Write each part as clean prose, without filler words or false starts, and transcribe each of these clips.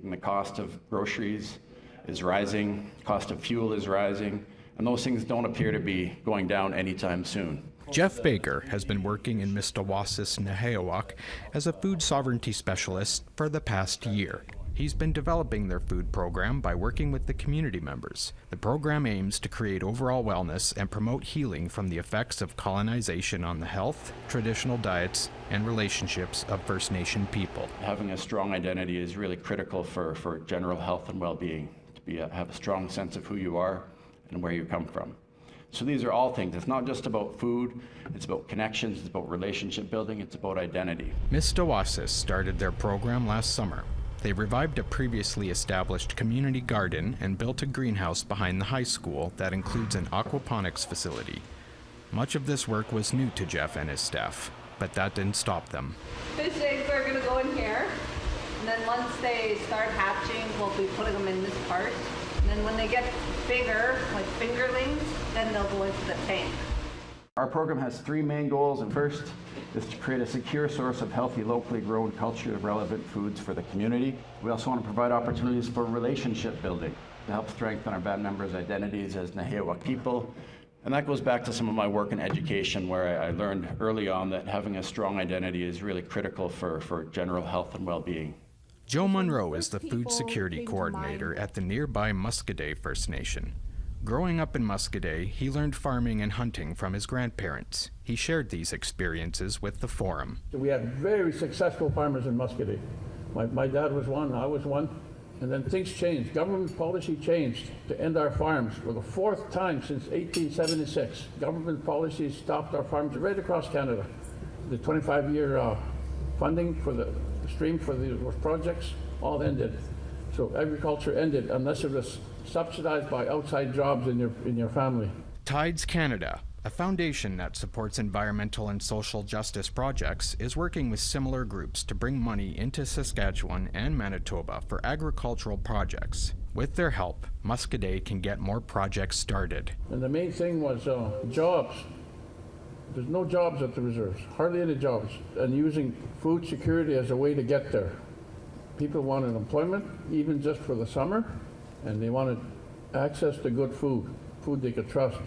And the cost of groceries is rising, cost of fuel is rising, and those things don't appear to be going down anytime soon. Jeff Baker has been working in Mistawasis, Nehiyawak as a food sovereignty specialist for the past year. He's been developing their food program by working with the community members. The program aims to create overall wellness and promote healing from the effects of colonization on the health, traditional diets, and relationships of First Nation people. Having a strong identity is really critical for general health and well-being, to have a strong sense of who you are and where you come from. So these are all things. It's not just about food, it's about connections, it's about relationship building, it's about identity. Mistawasis started their program last summer. They revived a previously established community garden and built a greenhouse behind the high school that includes an aquaponics facility. Much of this work was new to Jeff and his staff, but that didn't stop them. Fish eggs are going to go in here, and then once they start hatching, we'll be putting them in this part. And then when they get bigger, like fingerlings, then they'll go into the tank. Our program has three main goals, and first is to create a secure source of healthy, locally grown, culturally relevant foods for the community. We also want to provide opportunities for relationship building to help strengthen our band members' identities as Nehiyawak people. And that goes back to some of my work in education, where I learned early on that having a strong identity is really critical for general health and well-being. Joe Monroe is the food security coordinator at the nearby Muscadet First Nation. Growing up in Muscadet, he learned farming and hunting from his grandparents. He shared these experiences with the forum. We had very successful farmers in Muscadet. My dad was one, I was one, and then things changed. Government policy changed to end our farms for the fourth time since 1876. Government policy stopped our farms right across Canada. The 25-year funding for the stream for these projects all ended. So agriculture ended unless it was subsidized by outside jobs in your family. Tides Canada, a foundation that supports environmental and social justice projects, is working with similar groups to bring money into Saskatchewan and Manitoba for agricultural projects. With their help, Muscadet can get more projects started. And the main thing was jobs. There's no jobs at the reserves, hardly any jobs, and using food security as a way to get there. People wanted employment, even just for the summer, and they wanted access to good food they could trust,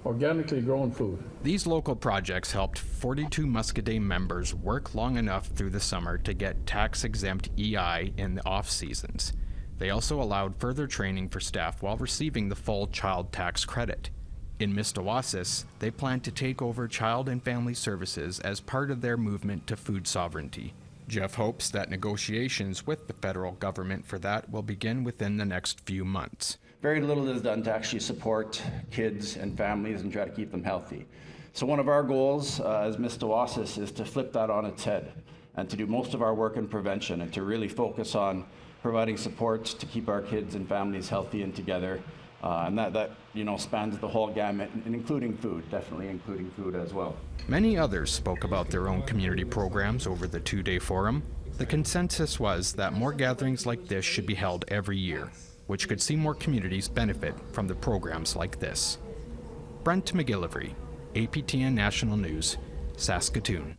organically grown food. These local projects helped 42 Muscadet members work long enough through the summer to get tax-exempt EI in the off-seasons. They also allowed further training for staff while receiving the full child tax credit. In Mistawasis, they plan to take over child and family services as part of their movement to food sovereignty. Jeff hopes that negotiations with the federal government for that will begin within the next few months. Very little is done to actually support kids and families and try to keep them healthy. So one of our goals as Mistawasis is to flip that on its head and to do most of our work in prevention and to really focus on providing support to keep our kids and families healthy and together. And that spans the whole gamut, and including food, definitely including food as well. Many others spoke about their own community programs over the two-day forum. The consensus was that more gatherings like this should be held every year, which could see more communities benefit from the programs like this. Brent McGillivray, APTN National News, Saskatoon.